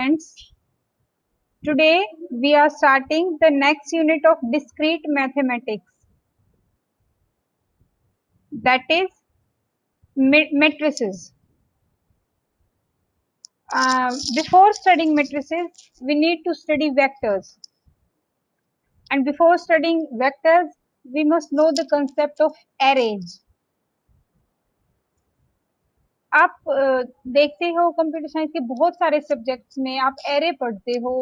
Friends, today we are starting the next unit of discrete mathematics, that is matrices. Before studying matrices, we need to study vectors, and before studying vectors, we must know the concept of arrays. आप देखते हो computer science के बहुत सारे subjects में आप array पढ़ते हो।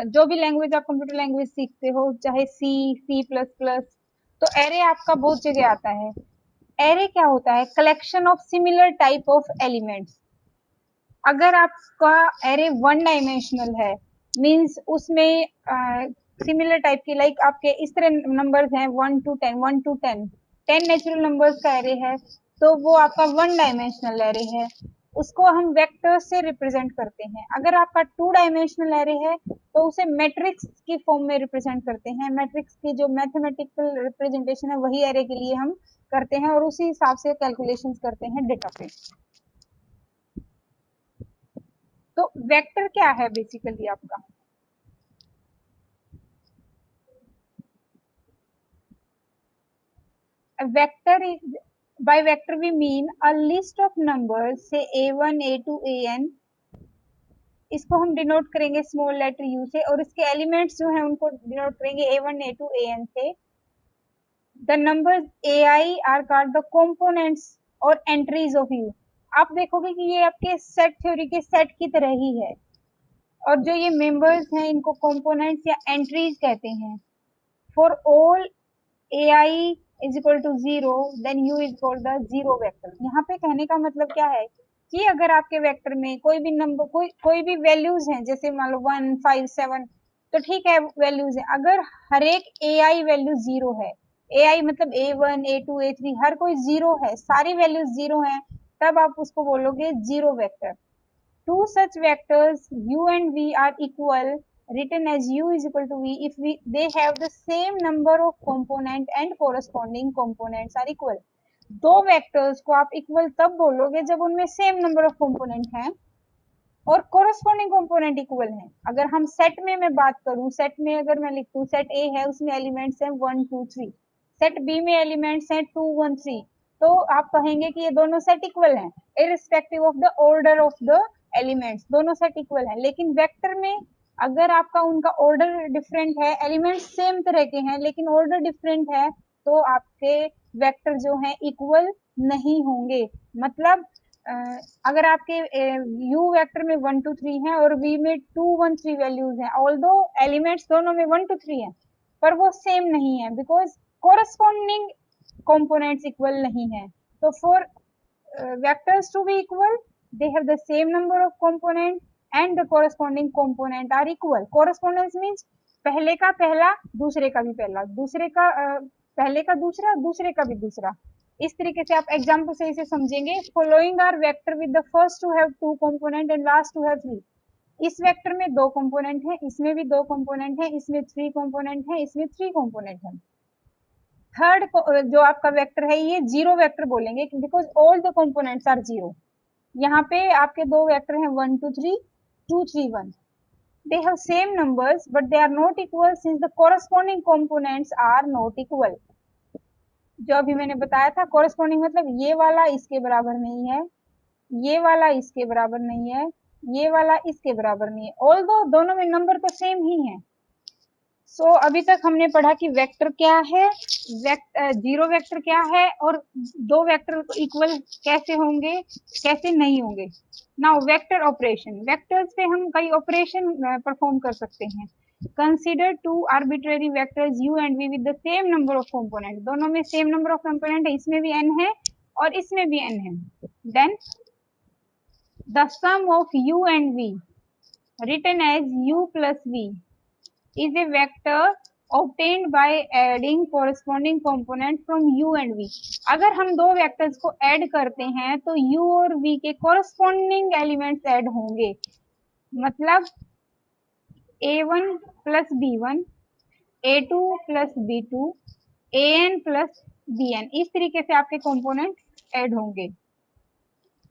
जो भी लैंग्वेज आप कंप्यूटर लैंग्वेज सीखते हो, चाहे सी सी प्लस प्लस, तो एरे आपका बहुत जगह आता है। एरे क्या होता है? Collection of similar type of elements. अगर आपका एरे वन डायमेंशनल है, मींस उसमें सिमिलर टाइप की, लाइक आपके इस तरह नंबर्स हैं 1 to 10, 1 to 10, 10 नेचुरल नंबर्स का एरे है, तो वो आपका वन डायमेंशनल एरे है। उसको हम वेक्टर्स से रिप्रेजेंट करते हैं। अगर आपका टू डायमेंशनल एरे है तो उसे मैट्रिक्स की फॉर्म में रिप्रेजेंट करते हैं। मैट्रिक्स की जो मैथमेटिकल रिप्रेजेंटेशन है वही एरे के लिए हम करते हैं और उसी हिसाब से कैलकुलेशंस करते हैं डेटा पे। तो वेक्टर क्या है बेसिकली आपका? Vector is, by vector we mean a list of numbers से a1 a2 an। इसको हम डिनोट करेंगे स्मॉल लेटर u से, और इसके एलिमेंट्स जो हैं उनको डिनोट करेंगे a1 a2 an से। The numbers ai are called the components और एंट्रीज ऑफ u। आप देखोगे कि ये आपके सेट थ्योरी के सेट की तरह ही है, और जो ये मेंबर्स हैं इनको कंपोनेंट्स या एंट्रीज कहते हैं। For all ai is equal to 0, then u is called the zero vector। यहाँ पे कहने का मतलब क्या है कि अगर आपके वेक्टर में कोई भी नंबर, कोई भी वैल्यूज हैं, जैसे मान लो 1 5 7, तो ठीक है वैल्यूज है। अगर हर एक ai वैल्यू जीरो है, ai मतलब a1 a2 a3, हर कोई जीरो है, सारी वैल्यूज जीरो हैं, तब आप उसको बोलोगे zero vector. Two such vectors u and v are equal, written as u is equal to v if they have the same number of component and corresponding components are equal। दो vectors को आप equal तब बोलोगे जब उनमें same number of component हैं और corresponding component equal हैं। अगर हम सेट में मैं बात करूं, सेट में अगर मैं लिखूं सेट ए है, उसमें एलिमेंट्स हैं 1 2 3, सेट बी में एलिमेंट्स हैं 2 1 3, तो आप कहेंगे कि ये दोनों सेट इक्वल हैं irrespective of the order of the elements, दोनों सेट इक्वल हैं। लेकिन वेक्टर में अगर आपका उनका ऑर्डर डिफरेंट है, एलिमेंट्स सेम तरह के हैं लेकिन ऑर्डर डिफरेंट है, तो आपके वेक्टर जो हैं इक्वल नहीं होंगे। मतलब अगर आपके u वेक्टर में 1 2 3 है और v में 2 1 3 वैल्यूज हैं, ऑल्दो एलिमेंट्स दोनों में 1 2 3 है, पर वो सेम नहीं है बिकॉज कोरस्पॉन्डिंग कंपोनेंट्स इक्वल नहीं है। तो for vectors to be equal, they have the same number of component and the corresponding component are equal। correspondence means पहले का पहला, दूसरे का भी पहला, दूसरे का पहले का दूसरा, दूसरे का भी दूसरा। इस तरीके से आप एग्जाम्पल से इसे समझेंगे। Following are vector with the first two have two component and last two have three. इस वेक्टर में दो कंपोनेंट है, इसमें भी दो कंपोनेंट है, इसमें थ्री कंपोनेंट है, इसमें थ्री कंपोनेंट है। थर्ड जो आपका वेक्टर है ये जीरो वेक्टर बोलेंगे because all the components are zero. यहाँ पे आपके दो वेक्टर हैं 1 2 3 2 3 1। they have same numbers but they are not equal since the corresponding components are not equal। जो अभी मैंने बताया था corresponding मतलब ये वाला इसके बराबर नहीं है, ये वाला इसके बराबर नहीं है, ये वाला इसके बराबर नहीं है, ऑल्दो दोनों में नंबर तो सेम ही है। सो अभी तक हमने पढ़ा कि वेक्टर क्या है, जीरो वेक्टर क्या है, और दो वेक्टर इक्वल कैसे होंगे, कैसे नहीं होंगे। नाउ वेक्टर ऑपरेशन, वेक्टर्स पे हम कई ऑपरेशन परफॉर्म कर सकते हैं। Consider two arbitrary vectors u and v with the same number of component. दोनों में सेम नंबर ऑफ कंपोनेंट है, इसमें भी n है और इसमें भी n है। Then the sum of u and v written as u plus v is a vector obtained by adding corresponding component from u and v। अगर हम दो वेक्टर्स को ऐड करते हैं तो u और v के corresponding एलिमेंट्स ऐड होंगे। मतलब a1 plus b1, a2 plus b2, an plus bn, इस तरीके से आपके कंपोनेंट ऐड होंगे,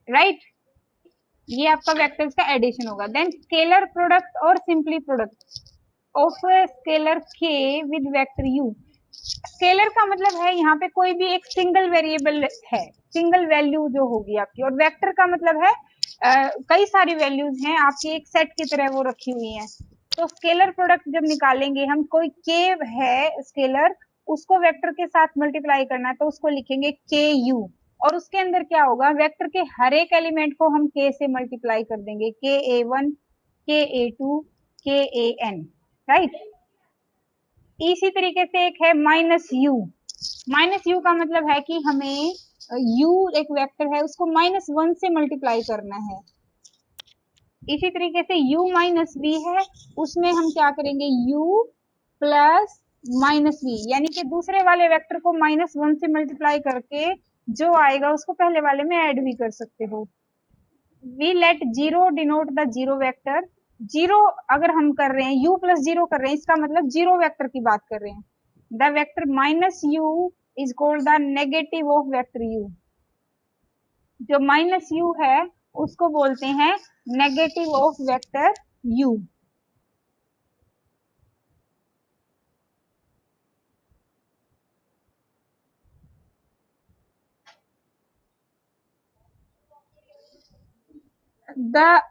राइट? ये आपका वेक्टर्स का एडिशन होगा। देन स्केलर प्रोडक्ट और simply product of scalar k with vector u। Scalar का मतलब है यहाँ पे कोई भी एक सिंगल वेरिएबल है, सिंगल वैल्यू जो होगी आपकी, और वेक्टर का मतलब है कई सारी वैल्यूज हैं आपकी एक सेट की तरह वो रखी हुई हैं। तो स्केलर प्रोडक्ट जब निकालेंगे हम, कोई k है स्केलर, उसको वेक्टर के साथ मल्टीप्लाई करना है तो उसको लिखेंगे के यू, और उसके अंदर क्या होगा, वेक्टर के हर एक एलिमेंट को हम k से मल्टीप्लाई कर देंगे, के ए वन, के ए टू, के ए एन, राइट। इसी तरीके से एक है माइनस यू। माइनस यू का मतलब है कि हमें u एक वेक्टर है उसको -1 से मल्टीप्लाई करना है। इसी तरीके से u माइनस v है, उसमें हम क्या करेंगे, u प्लस माइनस v, यानी कि दूसरे वाले वेक्टर को -1 से मल्टीप्लाई करके जो आएगा उसको पहले वाले में ऐड भी कर सकते हो। We let zero denote the zero vector. Zero अगर हम कर रहे हैं, u प्लस जीरो कर रहे हैं, इसका मतलब जीरो वेक्टर की बात कर रहे हैं। The vector minus u is called the negative of vector u। जो माइनस u है उसको बोलते हैं negative of vector u। The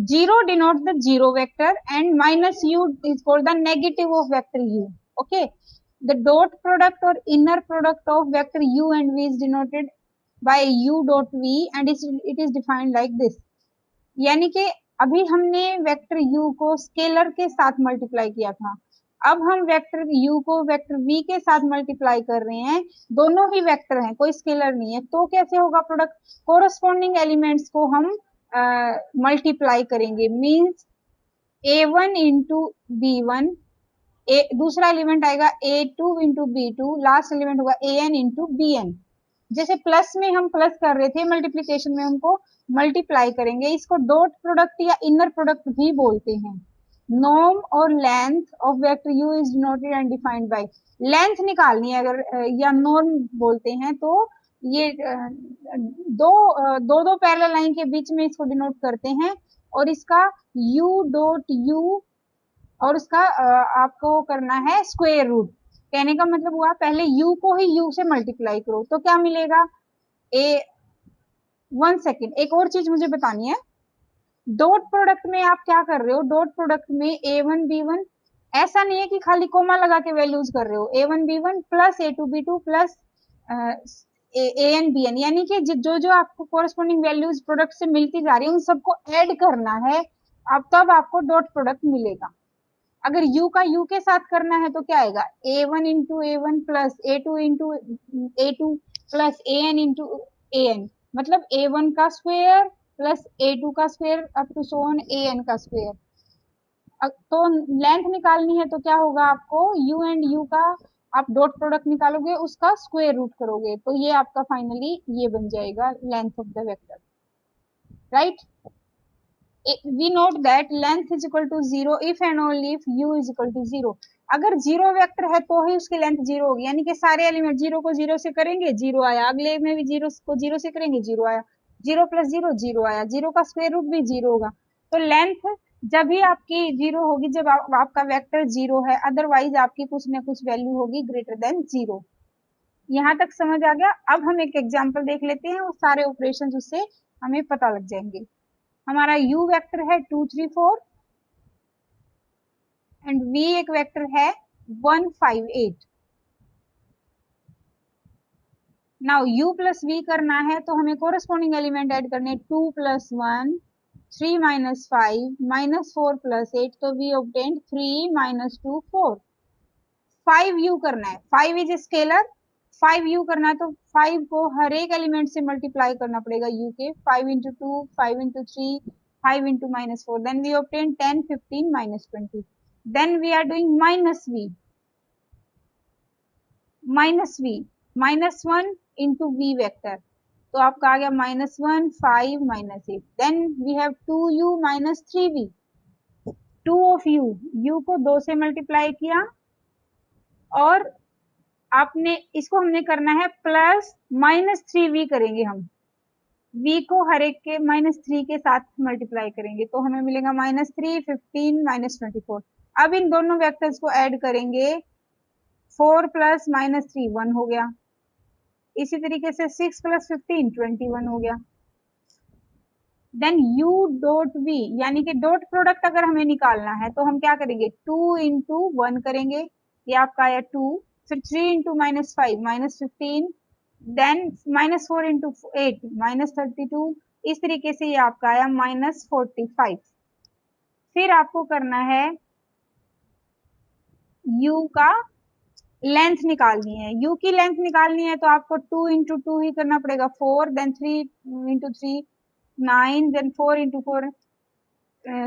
zero denotes the zero vector and minus u is called the negative of vector u. Okay, the dot product or inner product of vector u and v is denoted by u dot v and it is defined like this। यानी कि अभी हमने vector u को scalar के साथ multiply किया था, अब हम वेक्टर u को वेक्टर v के साथ मल्टीप्लाई कर रहे हैं, दोनों ही वेक्टर हैं, कोई स्केलर नहीं है, तो कैसे होगा प्रोडक्ट, कोरस्पॉन्डिंग एलिमेंट्स को हम मल्टीप्लाई करेंगे, means a1 into b one, दूसरा एलिमेंट आएगा a2 into b two, last element होगा an इंटू बी एन। जैसे प्लस में हम प्लस कर रहे थे, मल्टीप्लीकेशन में हमको मल्टीप्लाई करेंगे, इसको डॉट प्रोडक्ट या इनर प्रोडक्ट भी बोलते हैं। नॉर्म और length of vector u is denoted and defined by, length निकालनी है अगर या नॉर्म बोलते हैं तो ये दो पैरेलल लाइन के बीच में इसको डिनोट करते हैं, और इसका u डॉट u और उसका आपको करना है स्क्वायर रूट। कहने का मतलब हुआ पहले u को ही u से मल्टीप्लाई करो तो क्या मिलेगा, ए 1 सेकेंड, एक और चीज मुझे बतानी है, डॉट प्रोडक्ट में आप क्या कर रहे हो, डॉट प्रोडक्ट में a1 b1, ऐसा नहीं है कि खाली कोमा लगा के वैल्यूज कर रहे हो, a1 b1 plus a2 b2 plus an bn, यानी कि जो जो आपको कोरस्पॉन्डिंग वैल्यूज प्रोडक्ट से मिलती जा रही है उन सबको ऐड करना है, अब तब आपको डॉट प्रोडक्ट मिलेगा। अगर u का u के साथ करना है तो क्या आएगा, a1 into a one plus a2 into a2 plus an into an, मतलब a1 का स्क्वायर प्लस a2 का square up to so on an का स्क्वायर। तो लेंथ निकालनी है तो क्या होगा, आपको u एंड u का आप डॉट प्रोडक्ट निकालोगे, उसका स्क्वायर रूट करोगे, तो ये आपका फाइनली ये बन जाएगा length of the vector, right. we note that length is equal to 0 if and only if u is equal to 0। अगर जीरो वेक्टर है तो ही उसकी लेंथ जीरो होगी, यानी कि सारे एलिमेंट जीरो को जीरो से करेंगे जीरो आया, अगले में भी जीरो को जीरो से करेंगे जीरो आया, जीरो प्लस जीरो जीरो आया, जीरो का स्क्वायर रूट भी जीरो होगा। तो लेंथ जब भी आपकी जीरो होगी जब आपका वेक्टर जीरो है, अदरवाइज आपकी कुछ ना कुछ वैल्यू होगी ग्रेटर देन जीरो। यहाँ तक समझ आ गया। अब हम एक एग्जाम्पल देख लेते हैं और सारे ऑपरेशन उससे हमें पता लग जाएंगे। हमारा u वेक्टर है 2 3 4 एंड v एक वेक्टर है 1 5 8। नाउ u प्लस v करना है तो हमें कोरस्पॉन्डिंग एलिमेंट ऐड करने 2 प्लस 1 3 माइनस 5 माइनस 4 प्लस 8, तो वी ऑब्टेन 3 माइनस 2 4। 5u करना है, 5 इज स्केलर, 5u करना है तो 5 को हर एक एलिमेंट से मल्टीप्लाई करना पड़ेगा u के, 5 into two 5 into three 5 into minus 4, then we obtain 10 15 minus 20। then we are doing minus v minus 1 into v vector, तो आपका आ गया -1 5 -8। then we have 2u minus 3v, 2 of u को 2 से multiply किया और आपने इसको हमने करना है प्लस -3v करेंगे हम, v को हर एक के -3 के साथ मल्टीप्लाई करेंगे तो हमें मिलेगा -3, 15, -24। अब इन दोनों वेक्टर्स को ऐड करेंगे, 4 प्लस -3 1 हो गया। इसी तरीके से 6 प्लस 15 21 हो गया। देन u डॉट v, यानी कि डॉट प्रोडक्ट अगर हमें निकालना है तो हम क्या करेंगे, 2 इंटू 1 करेंगे, ये आपका आया 2, फिर 3 इंटू -5 -15, देन -4 इंटू 8 -32, इस तरीके से ये आपका आया -45। फिर आपको करना है u का लेंथ निकालनी है। u की लेंथ निकालनी है तो आपको 2 इंटू 2 ही करना पड़ेगा, 4, देन 3 इंटू 3 9, देन 4 इंटू 4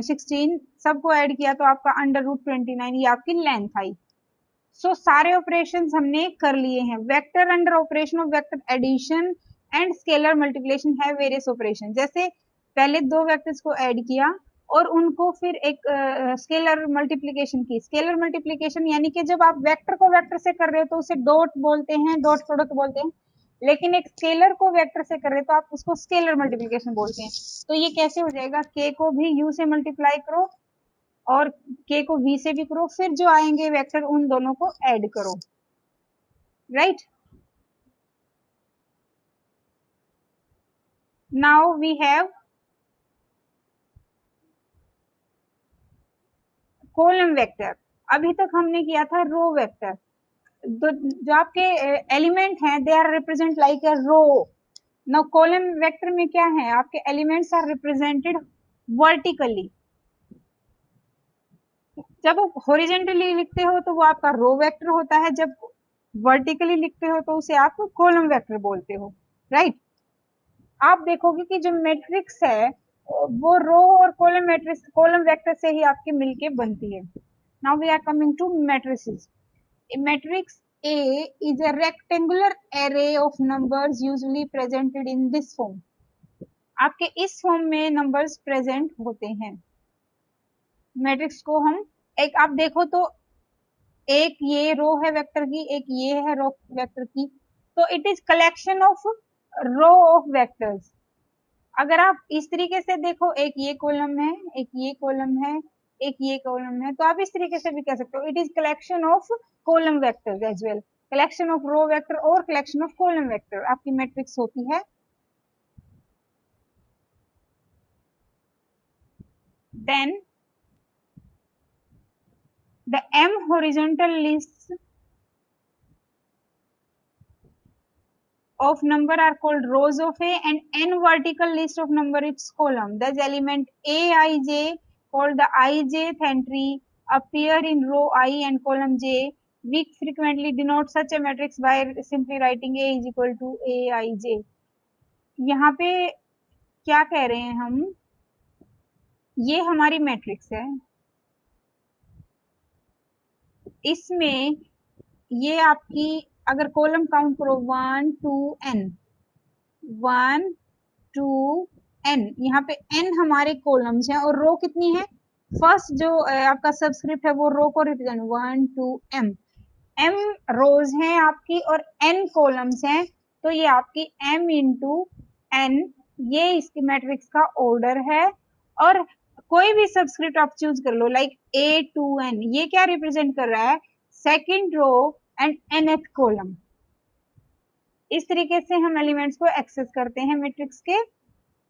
16, सबको ऐड किया तो आपका √29 ये आपकी लेंथ आई। सो सारे ऑपरेशंस हमने कर लिए हैं। Vector under operation of vector addition and scalar multiplication है वेरियस ऑपरेशन। जैसे पहले दो वेक्टर्स को ऐड किया और उनको फिर एक स्केलर मल्टीप्लिकेशन की। स्केलर मल्टीप्लिकेशन यानी कि जब आप वेक्टर को वेक्टर से कर रहे हो तो उसे डॉट बोलते हैं, डॉट प्रोडक्ट बोलते हैं, लेकिन एक स्केलर को वेक्टर से कर रहे हो तो आप उसको स्केलर मल्टीप्लिकेशन बोलते हैं। तो ये कैसे हो जाएगा, k को भी u से मल्टीप्लाई करो और k को v से भी करो, फिर जो आएंगे वेक्टर उन दोनों को ऐड करो, right. Now we have column vector. अभी तक हमने किया था रो वेक्टर। जो आपके एलिमेंट हैं they are represent like a row. Now column vector में क्या है, आपके एलिमेंट्स आर रिप्रेजेंटेड वर्टिकली। जब आप हॉरिजेंटली लिखते हो तो वो आपका रो वेक्टर होता है, जब वर्टिकली लिखते हो तो उसे आप कॉलम वेक्टर बोलते हो, राइट। आप देखोगे कि जो मैट्रिक्स है वो रो और कॉलम मैट्रिक्स, कॉलम वेक्टर से ही आपके मिलके बनती है। Now we are coming to matrices. A matrix A is a rectangular array of numbers usually presented in this form. आपके इस फॉर्म में नंबर्स प्रेजेंट होते हैं। मैट्रिक्स को हम एक, आप देखो तो एक ये रो है वेक्टर की, एक ये है रो वेक्टर की, तो it is collection of row of vectors. अगर आप इस तरीके से देखो, एक ये कॉलम है, एक ये कॉलम है, एक ये कॉलम है, तो आप इस तरीके से भी कह सकते हो it is collection of column vectors as well. Collection of row vector और कलेक्शन ऑफ कॉलम वेक्टर आपकी मैट्रिक्स होती है। Then the m horizontal lists of number are called rows of A and n vertical list of number its column. Thus element aij called the ijth entry appear in row I and column j. We frequently denote such a matrix by simply writing A is equal to aij. यहाँ पे क्या कह रहे हैं हम, ये हमारी matrix है, इसमें ये आपकी अगर कॉलम काउंट करो 1 2 n, 1 2 n, यहाँ पे n हमारे कॉलम्स हैं और रो कितनी है, फर्स्ट जो आपका सबस्क्रिप्ट है वो रो को रिप्रेजेंट 1 2 m, m रोज हैं आपकी और n कॉलम्स हैं, तो ये आपकी m इंटू n, ये इसकी मैट्रिक्स का ऑर्डर है। और कोई भी सबस्क्रिप्ट आप चूज कर लो लाइक a to n, ये क्या रिप्रेजेंट कर रहा है, second row and nth column. इस तरीके से हम एलिमेंट्स को एक्सेस करते हैं मैट्रिक्स के,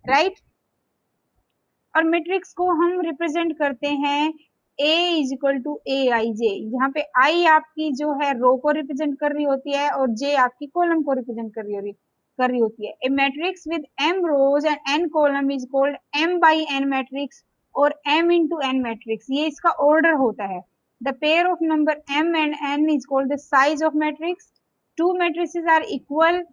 राइट। और मैट्रिक्स को हम रिप्रेजेंट करते हैं A इज इक्वल टू ए आई जे, यहाँ पे I आपकी जो है रो को रिप्रेजेंट कर रही होती है और J आपकी कॉलम को रिप्रेजेंट कर रही होती है। A matrix with m rows and n column is called m by n matrix और m इंटू n मैट्रिक्स, ये इसका ऑर्डर होता है। The pair of number m and n is called the size of matrix. Two matrices are equal,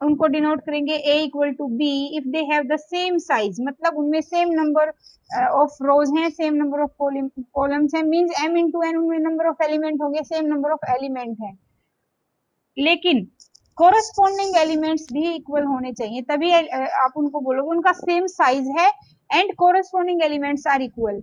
उनको denote करेंगे a equal to b if they have the same size, मतलब उनमें same number of rows हैं, same number of columns हैं, means m into n उनमें number of element होंगे, same number of element है, लेकिन कोरस्पॉन्डिंग एलिमेंट्स भी equal होने चाहिए, तभी आप उनको बोलोगे उनका सेम साइज है and corresponding elements are equal.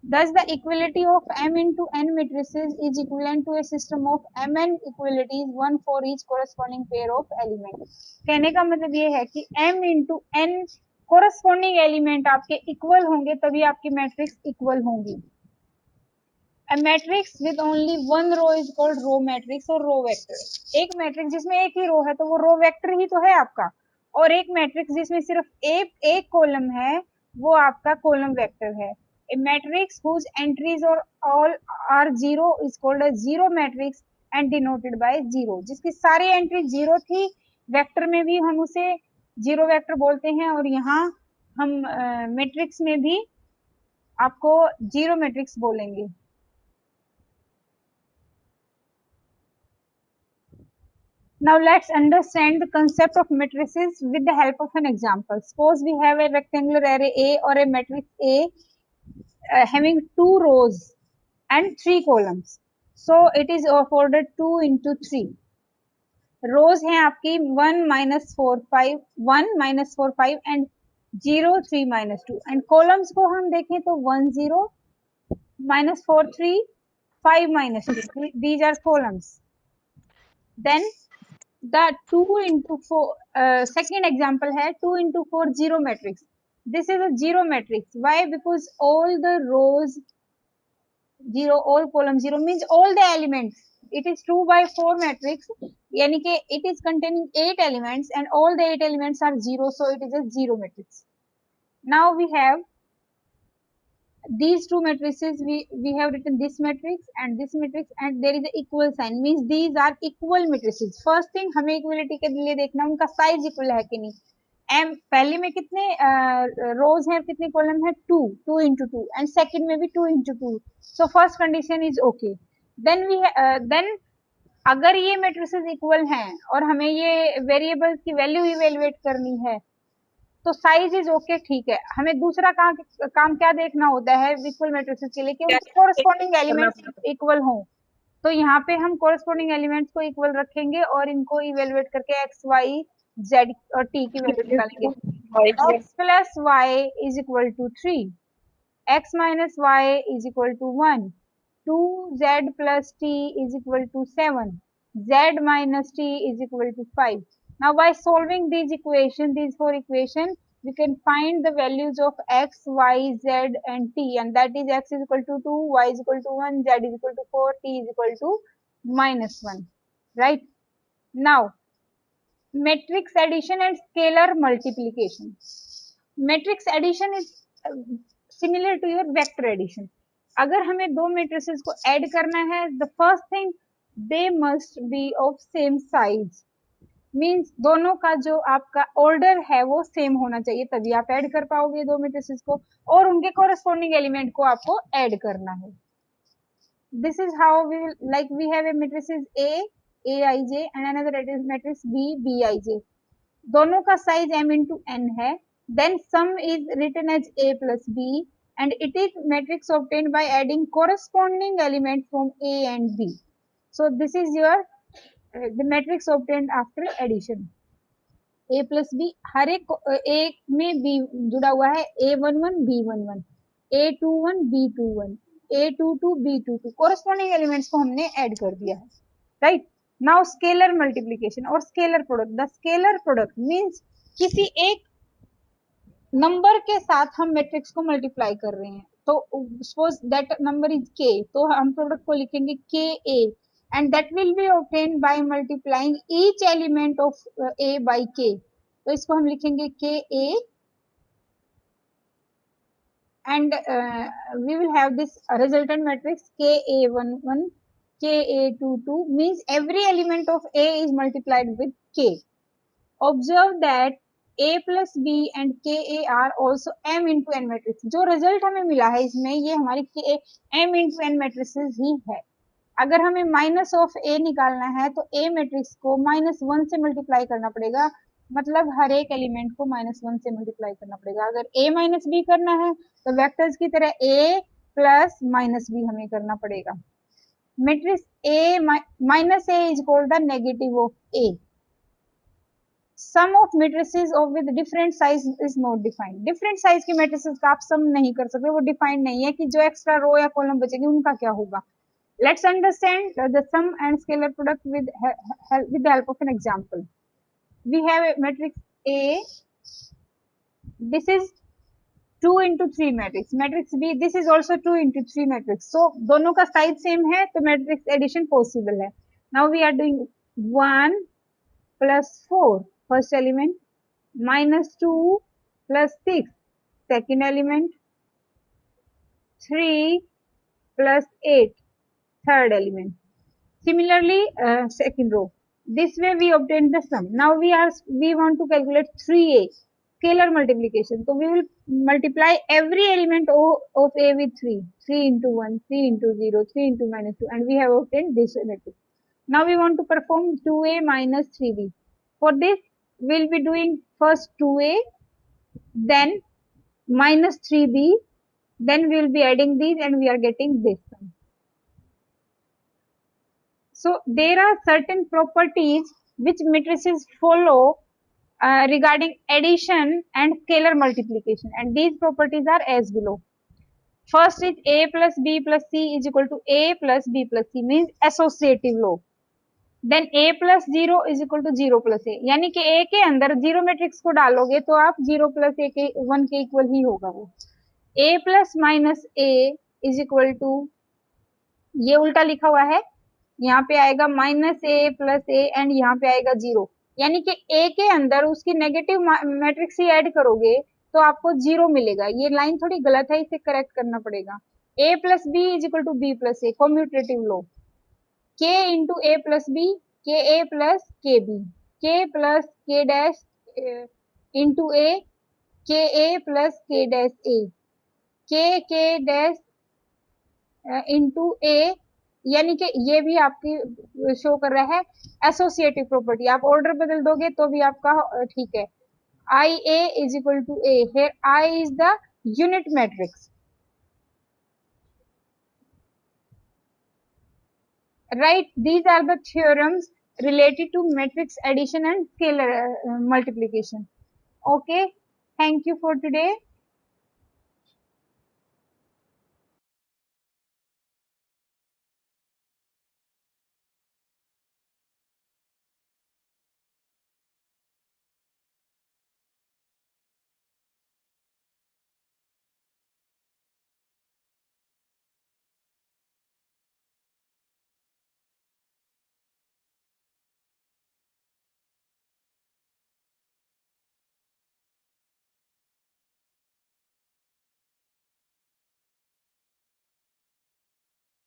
Thus, the equality of m into n matrices is equivalent to a system of mn equalities, one for each corresponding pair of element. कहने का मतलब ये है कि m into n corresponding element आपके equal होंगे तभी आपकी मैट्रिक्स equal होंगी. A matrix with only one row is called row matrix और row vector. एक मैट्रिक्स जिसमें एक ही रो है तो वो रो वेक्टर ही तो है आपका, और एक मैट्रिक्स जिसमें सिर्फ एक कॉलम है वो आपका कॉलम वेक्टर है. A matrix whose entries or all are zero is called a zero matrix and denoted by zero. जिसकी सारी एंट्री जीरो थी, वेक्टर में भी हम उसे जीरो वेक्टर बोलते हैं, और यहाँ हम मैट्रिक्स में भी आपको जीरो मैट्रिक्स बोलेंगे. Now let's understand the concept of matrices with the help of an example. Suppose we have a rectangular array A or a matrix A having two rows and three columns. So it is of order 2 into 3. Rows हैं आपकी 1 minus 4 5 1 minus 4 5 and 0 3 minus 2, and columns को हम देखें तो 1 0 minus 4 3 5 minus 2. These are columns. Then the 2 into 4 second example है 2 into 4 zero matrix. This is a zero matrix. Why? Because all the rows zero, all columns zero means all the elements. It is 2 by 4 matrix, यानी कि it is containing 8 elements and all the 8 elements are zero, so it is a zero matrix. Now we have these two matrices. We have written this matrix and there is a equal sign, means these are equal matrices. First thing हमें equality के लिए देखना उनका size equal है कि नहीं. M पहले में कितने रोज हैं, कितने कॉलम है, 2 into 2, एंड सेकंड में भी 2 into 2. So first condition is okay. Then अगर ये मैट्रिसेस इक्वल हैं और हमें ये वेरिएबल की वैल्यू इवेलुएट करनी है तो साइज इज ओके, ठीक है. हमें दूसरा काम क्या देखना होता है इक्वल मैट्रिसेस के लिए कि उनके कोरस्पॉन्डिंग एलिमेंट्स इक्वल हों. तो यहाँ पे हम कोरस्पॉन्डिंग एलिमेंट्स को इक्वल रखेंगे और इनको इवेलुएट करके एक्स वाई जेड और टी की वैल्यू निकालेंगे. x plus y is equal to 3, x minus y is equal to 1, 2z plus t is equal to 7, z minus t is equal to 5. Now by solving these equations, these four equations, we can find the values of x, y, z and t, and that is x is equal to 2, y is equal to 1, z is equal to 4, t is equal to minus 1, right? Now matrix addition and scalar multiplication. Matrix addition is similar to your vector addition. अगर हमें दो matrices को add करना है, the first thing they must be of same size. Means दोनों का जो आपका ऑर्डर है वो सेम होना चाहिए, तभी आप ऐड कर पाओगे दो मैट्रिसेस को, और उनके कोरस्पॉन्डिंग एलिमेंट को आपको ऐड करना है. This is how we like we have a matrices aij and another matrix bij. दोनों का साइज m into n है. then sum is written as a plus b and it is matrix obtained by adding corresponding element from a and b. So this is your the matrix obtained after addition. a plus b, हर एक में b जुड़ा हुआ है, a11 b11 a21 b21 a22 b22, corresponding elements को हमने add कर दिया है, right? Now scalar multiplication और scalar product. The scalar product means किसी एक नंबर के साथ हम मैट्रिक्स को मल्टीप्लाई कर रहे हैं, तो suppose that number is k, तो हम प्रोडक्ट को लिखेंगे ka and that will be obtained by multiplying each element of a by k. तो इसको हम लिखेंगे ka and we will have this resultant matrix ka11 ka22, means every element of a is multiplied with k. Observe that a plus b and ka are also m into n matrix. जो result हमें मिला है इसमें ये हमारी m into n matrices ही है. अगर हमें माइनस ऑफ a निकालना है तो a मैट्रिक्स को -1 से मल्टीप्लाई करना पड़ेगा, मतलब हर एक एलिमेंट को -1 से मल्टीप्लाई करना पड़ेगा. अगर a माइनस b करना है तो वेक्टर्स की तरह a प्लस माइनस b हमें करना पड़ेगा. Matrix a minus a is called the negative of a. Sum of matrices of with different size is not defined. Different size के मेट्रिसेस का आप सम नहीं कर सकते, वो डिफाइंड नहीं है कि जो एक्स्ट्रा रो या कॉलम बचेगी उनका क्या होगा। Let's understand the sum and scalar product with the help of an example. We have a matrix A. This is 2 into 3 matrix. Matrix B, this is also 2 into 3 matrix. So दोनों का size same है तो matrix addition possible है. Now we are doing 1 plus 4 first element, minus 2 plus 6 second element, 3 plus 8 third element. Similarly, second row. This way we obtain the sum. Now we want to calculate 3a scalar multiplication. So we will multiply every element of a with 3. 3 into 1, 3 into 0, 3 into minus 2, and we have obtained this matrix. Now we want to perform 2a minus 3b. For this, we'll be doing first 2a, then minus 3b, then we will be adding these and we are getting this sum. So there are certain properties which matrices follow regarding addition and scalar multiplication, and these properties are as below. First is a plus b plus c is equal to a plus b plus c, means associative law. Then a plus 0 is equal to 0 plus a, यानी कि a के अंदर zero matrix को डालोगे तो आप 0 plus a के 1 के इक्वल ही होगा वो. a plus minus a is equal to, ये उल्टा लिखा हुआ है, यहाँ पे आएगा minus A plus A and यहाँ पे आएगा 0, यानी कि ए के अंदर उसकी नेगेटिव मैट्रिक्स ही ऐड करोगे तो आपको 0 मिलेगा. ये लाइन थोड़ी गलत है, इसे करेक्ट करना पड़ेगा. a plus B is equal to B plus A, commutative लो. k into A plus B, K A plus K B, K plus K dash into A, K A plus K dash ए, के dash into ए, यानी कि ये भी आपकी show कर रहा है एसोसिएटिव प्रॉपर्टी. आप ऑर्डर बदल दोगे तो भी आपका ठीक है. I A is equal to A, here I is the unit matrix. Right, these are the theorems related to matrix addition and scalar multiplication. Okay, thank you for today.